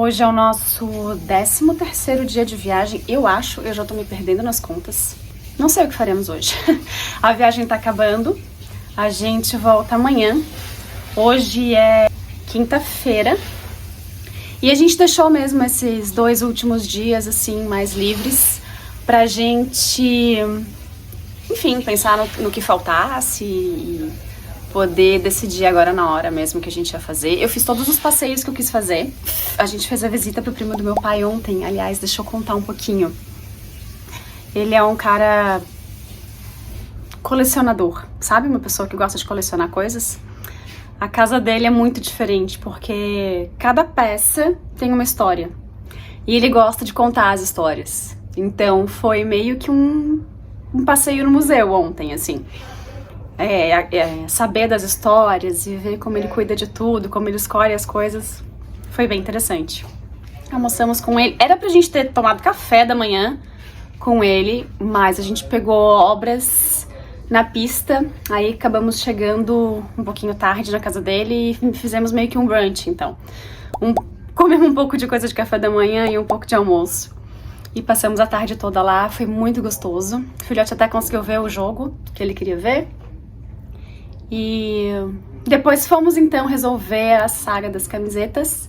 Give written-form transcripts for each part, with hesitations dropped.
Hoje é o nosso 13º dia de viagem, eu acho, eu já tô me perdendo nas contas. Não sei o que faremos hoje. A viagem tá acabando, a gente volta amanhã. Hoje é quinta-feira e a gente deixou mesmo esses 2 últimos dias assim mais livres pra gente, enfim, pensar no que faltasse e poder decidir agora na hora mesmo o que a gente ia fazer. Eu fiz todos os passeios que eu quis fazer. A gente fez a visita pro primo do meu pai ontem. Aliás, deixa eu contar um pouquinho. Ele é um cara colecionador, sabe? Uma pessoa que gosta de colecionar coisas. A casa dele é muito diferente, porque cada peça tem uma história. E ele gosta de contar as histórias. Então foi meio que um passeio no museu ontem, assim. Saber das histórias e ver como ele cuida de tudo, como ele escolhe as coisas, foi bem interessante. Almoçamos com ele, era pra gente ter tomado café da manhã com ele, mas a gente pegou obras na pista, aí acabamos chegando um pouquinho tarde na casa dele e fizemos meio que um brunch, então. Comemos um pouco de coisa de café da manhã e um pouco de almoço. E passamos a tarde toda lá, foi muito gostoso. O filhote até conseguiu ver o jogo que ele queria ver. E depois fomos então resolver a saga das camisetas.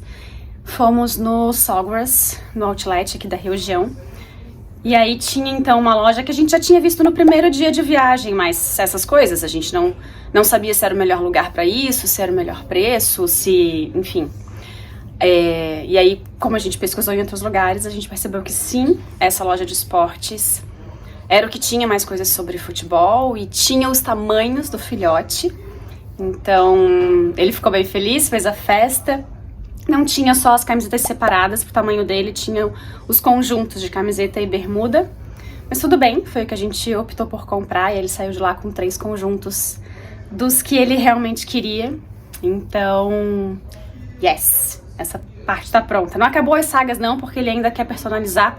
Fomos no Sawgrass, no outlet aqui da região. E aí tinha então uma loja que a gente já tinha visto no primeiro dia de viagem, mas essas coisas a gente não sabia se era o melhor lugar para isso, se era o melhor preço, se, enfim. E aí, como a gente pesquisou em outros lugares, a gente percebeu que sim, essa loja de esportes era o que tinha mais coisas sobre futebol e tinha os tamanhos do filhote. Então, ele ficou bem feliz, fez a festa. Não tinha só as camisetas separadas pro tamanho dele, tinha os conjuntos de camiseta e bermuda. Mas tudo bem, foi o que a gente optou por comprar e ele saiu de lá com 3 conjuntos dos que ele realmente queria. Então, yes, essa parte tá pronta. Não acabou as sagas não, porque ele ainda quer personalizar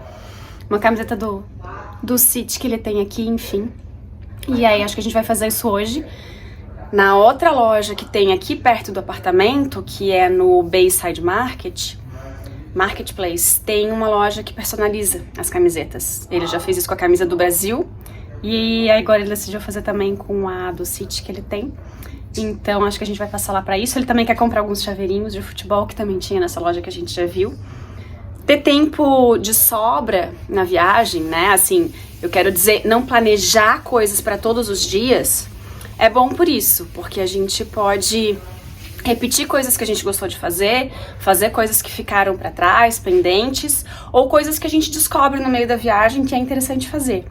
uma camiseta do City que ele tem aqui, enfim. E aí acho que a gente vai fazer isso hoje. Na outra loja que tem aqui perto do apartamento, que é no Bayside Marketplace, tem uma loja que personaliza as camisetas. Ele já fez isso com a camisa do Brasil e agora ele decidiu fazer também com a do City que ele tem. Então acho que a gente vai passar lá pra isso. Ele também quer comprar alguns chaveirinhos de futebol que também tinha nessa loja que a gente já viu. Ter tempo de sobra na viagem, né? Assim, eu quero dizer, não planejar coisas para todos os dias é bom por isso, porque a gente pode repetir coisas que a gente gostou de fazer coisas que ficaram para trás, pendentes, ou coisas que a gente descobre no meio da viagem que é interessante fazer.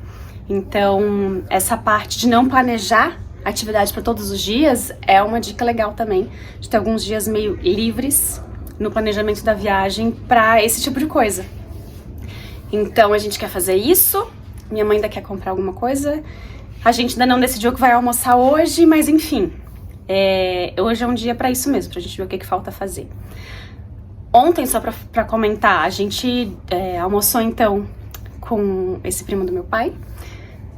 Então, essa parte de não planejar atividade para todos os dias é uma dica legal também, de ter alguns dias meio livres no planejamento da viagem para esse tipo de coisa. Então a gente quer fazer isso, minha mãe ainda quer comprar alguma coisa, a gente ainda não decidiu o que vai almoçar hoje, mas enfim, hoje é um dia para isso mesmo, pra gente ver o que falta fazer. Ontem, só pra comentar, a gente almoçou então com esse primo do meu pai,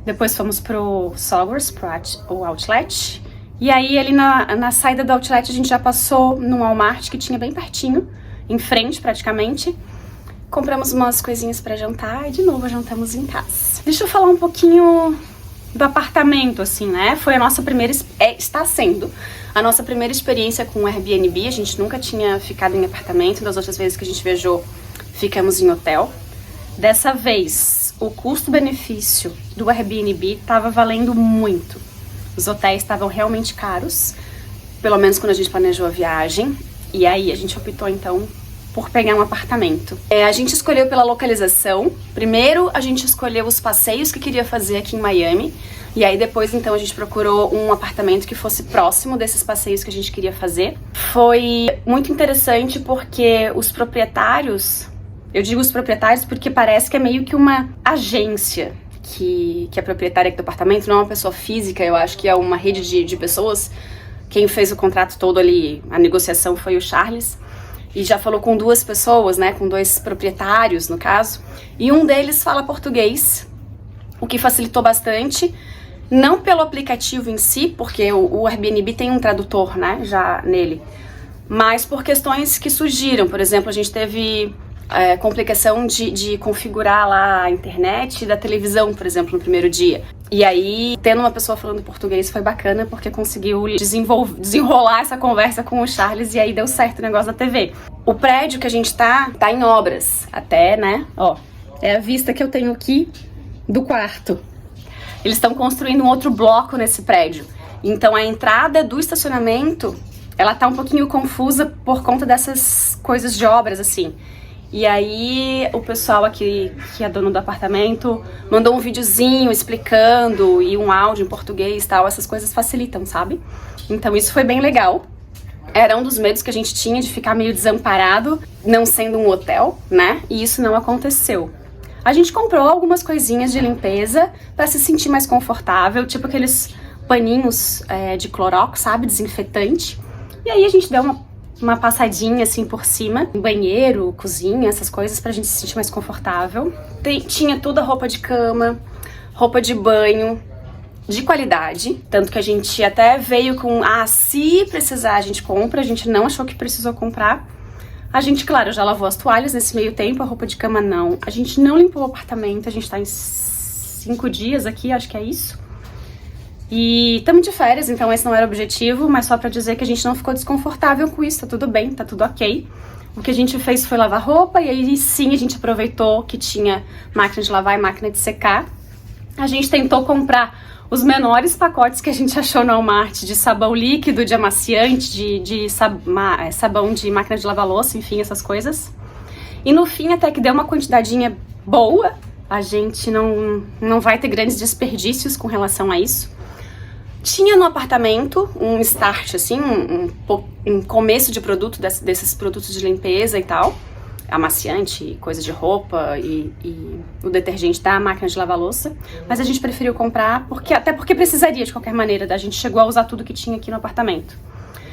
depois fomos pro Sawgrass, o outlet. E aí, ali na saída do outlet, a gente já passou num Walmart que tinha bem pertinho, em frente praticamente. Compramos umas coisinhas pra jantar e de novo jantamos em casa. Deixa eu falar um pouquinho do apartamento, assim, né? Foi a nossa primeira, está sendo a nossa primeira experiência com o Airbnb. A gente nunca tinha ficado em apartamento, das outras vezes que a gente viajou, ficamos em hotel. Dessa vez, o custo-benefício do Airbnb estava valendo muito. Os hotéis estavam realmente caros, pelo menos quando a gente planejou a viagem. E aí a gente optou então por pegar um apartamento. A gente escolheu pela localização. Primeiro a gente escolheu os passeios que queria fazer aqui em Miami. E aí depois então a gente procurou um apartamento que fosse próximo desses passeios que a gente queria fazer. Foi muito interessante porque os proprietários, eu digo os proprietários porque parece que é meio que uma agência que é proprietária aqui do apartamento, não é uma pessoa física, eu acho que é uma rede de pessoas. Quem fez o contrato todo ali, a negociação, foi o Charles. E já falou com 2 pessoas, né, com 2 proprietários, no caso. E um deles fala português, o que facilitou bastante. Não pelo aplicativo em si, porque o Airbnb tem um tradutor, né, já nele. mas por questões que surgiram. Por exemplo, a gente teve complicação de configurar lá a internet da televisão, por exemplo, no primeiro dia. E aí, tendo uma pessoa falando português foi bacana, porque conseguiu desenrolar essa conversa com o Charles, e aí deu certo o negócio da TV. O prédio que a gente tá em obras, até, né, ó, é a vista que eu tenho aqui do quarto. Eles estão construindo um outro bloco nesse prédio. Então a entrada do estacionamento, ela tá um pouquinho confusa por conta dessas coisas de obras, assim. E aí o pessoal aqui, que é dono do apartamento, mandou um videozinho explicando e um áudio em português e tal. Essas coisas facilitam, sabe? Então isso foi bem legal. Era um dos medos que a gente tinha de ficar meio desamparado, não sendo um hotel, né? E isso não aconteceu. A gente comprou algumas coisinhas de limpeza pra se sentir mais confortável, tipo aqueles paninhos de Clorox, sabe? Desinfetante. E aí a gente deu uma passadinha assim por cima, banheiro, cozinha, essas coisas pra gente se sentir mais confortável. Tinha toda a roupa de cama, roupa de banho, de qualidade. Tanto que a gente até veio com, se precisar a gente compra, a gente não achou que precisou comprar. A gente, claro, já lavou as toalhas nesse meio tempo, a roupa de cama não. A gente não limpou o apartamento, a gente tá em 5 dias aqui, acho que é isso. E estamos de férias, então esse não era o objetivo, mas só pra dizer que a gente não ficou desconfortável com isso, tá tudo bem, tá tudo ok. O que a gente fez foi lavar roupa, e aí sim a gente aproveitou que tinha máquina de lavar e máquina de secar. A gente tentou comprar os menores pacotes que a gente achou no Walmart de sabão líquido, de amaciante, sabão de máquina de lavar louça, enfim, essas coisas. E no fim até que deu uma quantidadinha boa, a gente não vai ter grandes desperdícios com relação a isso. Tinha no apartamento um start, assim, um começo de produto, desses produtos de limpeza e tal. Amaciante, coisa de roupa e o detergente da máquina de lavar louça. Mas a gente preferiu comprar, até porque precisaria de qualquer maneira. A gente chegou a usar tudo que tinha aqui no apartamento.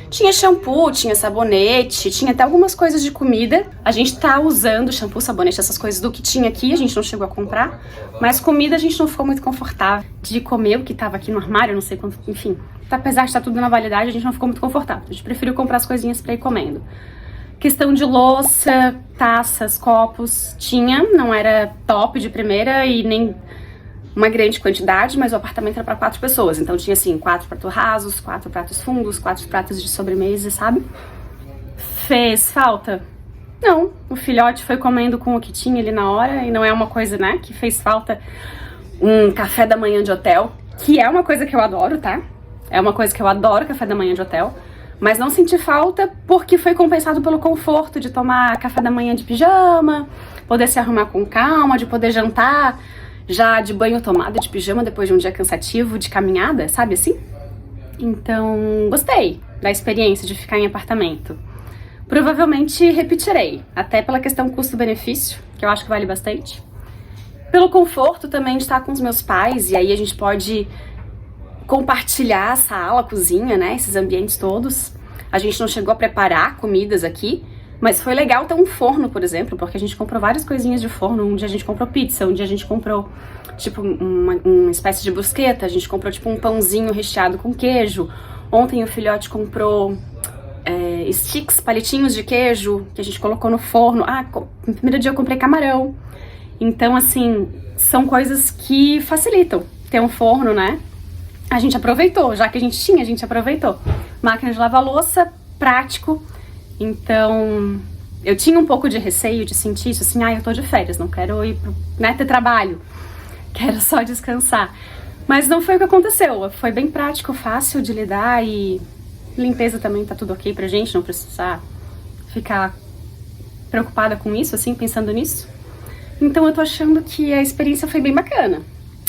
Tinha shampoo, tinha sabonete, tinha até algumas coisas de comida. A gente tá usando shampoo, sabonete, essas coisas do que tinha aqui, a gente não chegou a comprar. Mas comida a gente não ficou muito confortável de comer o que tava aqui no armário, não sei quanto, enfim. Apesar de estar tudo na validade, a gente não ficou muito confortável. A gente preferiu comprar as coisinhas pra ir comendo. Questão de louça, taças, copos, tinha, não era top de primeira e nem uma grande quantidade, mas o apartamento era para 4 pessoas, então tinha assim 4 pratos rasos, 4 pratos fundos, 4 pratos de sobremesa, sabe? Fez falta? Não, o filhote foi comendo com o que tinha ali na hora e não é uma coisa, né, que fez falta um café da manhã de hotel, que é uma coisa que eu adoro, tá? É uma coisa que eu adoro, café da manhã de hotel. Mas não senti falta porque foi compensado pelo conforto de tomar café da manhã de pijama, poder se arrumar com calma, de poder jantar já de banho tomado, de pijama, depois de um dia cansativo, de caminhada, sabe assim? Então, gostei da experiência de ficar em apartamento. Provavelmente repetirei, até pela questão custo-benefício, que eu acho que vale bastante. Pelo conforto também de estar com os meus pais, e aí a gente pode compartilhar a sala, a cozinha, né, esses ambientes todos. A gente não chegou a preparar comidas aqui, mas foi legal ter um forno, por exemplo, porque a gente comprou várias coisinhas de forno. Um dia a gente comprou pizza, um dia a gente comprou, tipo, uma espécie de brusqueta, a gente comprou, tipo, um pãozinho recheado com queijo. Ontem o filhote comprou sticks, palitinhos de queijo, que a gente colocou no forno. No primeiro dia eu comprei camarão. Então, assim, são coisas que facilitam ter um forno, né? A gente aproveitou, já que a gente aproveitou. Máquina de lavar louça, prático. Então, eu tinha um pouco de receio de sentir isso, assim, eu tô de férias, não quero ir, ter trabalho, quero só descansar. Mas não foi o que aconteceu, foi bem prático, fácil de lidar e limpeza também tá tudo ok pra gente, não precisar ficar preocupada com isso, assim, pensando nisso. Então eu tô achando que a experiência foi bem bacana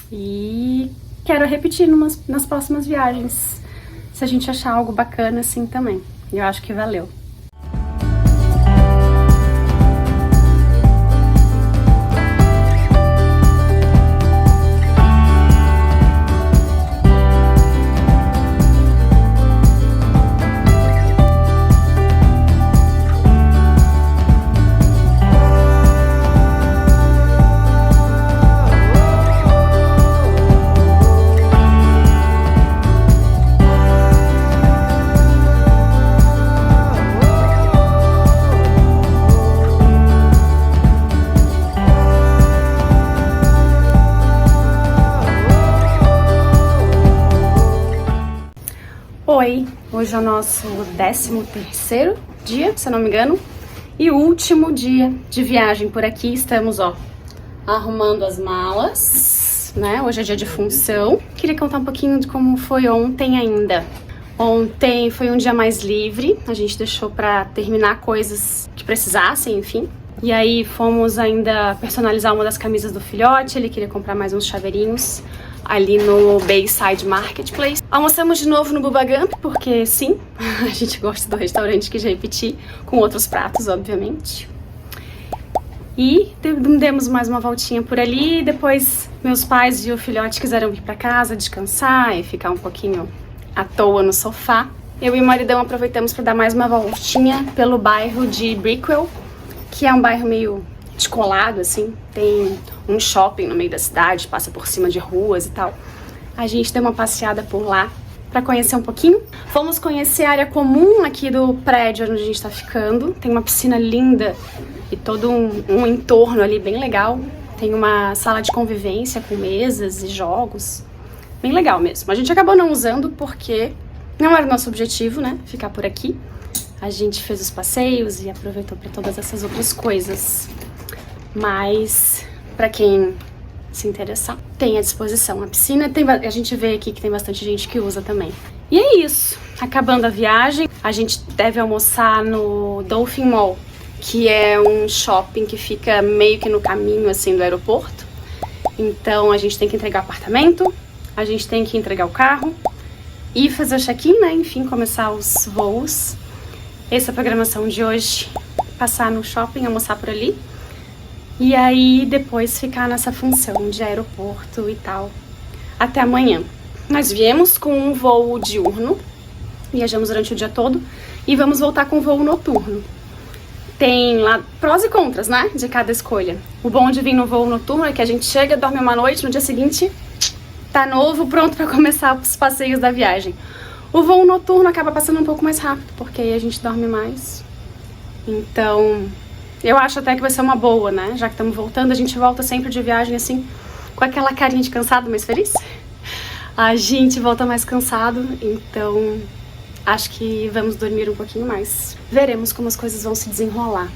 e quero repetir nas próximas viagens, se a gente achar algo bacana assim também. Eu acho que valeu. Hoje é o nosso 13º dia, se eu não me engano, e último dia de viagem por aqui. Estamos, ó, arrumando as malas, né? Hoje é dia de função. Queria contar um pouquinho de como foi ontem ainda. Ontem foi um dia mais livre, a gente deixou pra terminar coisas que precisassem, enfim. E aí fomos ainda personalizar uma das camisas do filhote, ele queria comprar mais uns chaveirinhos ali no Bayside Marketplace. Almoçamos de novo no Bubba Gump, porque sim, a gente gosta do restaurante que já repeti, com outros pratos, obviamente. E demos mais uma voltinha por ali, depois meus pais e o filhote quiseram vir pra casa descansar e ficar um pouquinho à toa no sofá. Eu e o maridão aproveitamos para dar mais uma voltinha pelo bairro de Brickwell, que é um bairro meio descolado, assim, tem um shopping no meio da cidade, passa por cima de ruas e tal. A gente deu uma passeada por lá pra conhecer um pouquinho. Fomos conhecer a área comum aqui do prédio onde a gente tá ficando. Tem uma piscina linda e todo um entorno ali bem legal. Tem uma sala de convivência com mesas e jogos. Bem legal mesmo. A gente acabou não usando porque não era o nosso objetivo, né, ficar por aqui. A gente fez os passeios e aproveitou para todas essas outras coisas. Mas, para quem se interessar, tem à disposição a piscina. A gente vê aqui que tem bastante gente que usa também. E é isso. Acabando a viagem, a gente deve almoçar no Dolphin Mall, que é um shopping que fica meio que no caminho, assim, do aeroporto. Então, a gente tem que entregar o apartamento, a gente tem que entregar o carro e fazer o check-in, né? Enfim, começar os voos. Essa é a programação de hoje, passar no shopping, almoçar por ali e aí depois ficar nessa função de aeroporto e tal até amanhã. Nós viemos com um voo diurno, viajamos durante o dia todo e vamos voltar com um voo noturno. Tem lá prós e contras, né, de cada escolha. O bom de vir no voo noturno é que a gente chega, dorme uma noite, no dia seguinte tá novo, pronto para começar os passeios da viagem. O voo noturno acaba passando um pouco mais rápido, porque aí a gente dorme mais. Então, eu acho até que vai ser uma boa, né? Já que estamos voltando, a gente volta sempre de viagem assim, com aquela carinha de cansado, mas feliz. A gente volta mais cansado, então acho que vamos dormir um pouquinho mais. Veremos como as coisas vão se desenrolar.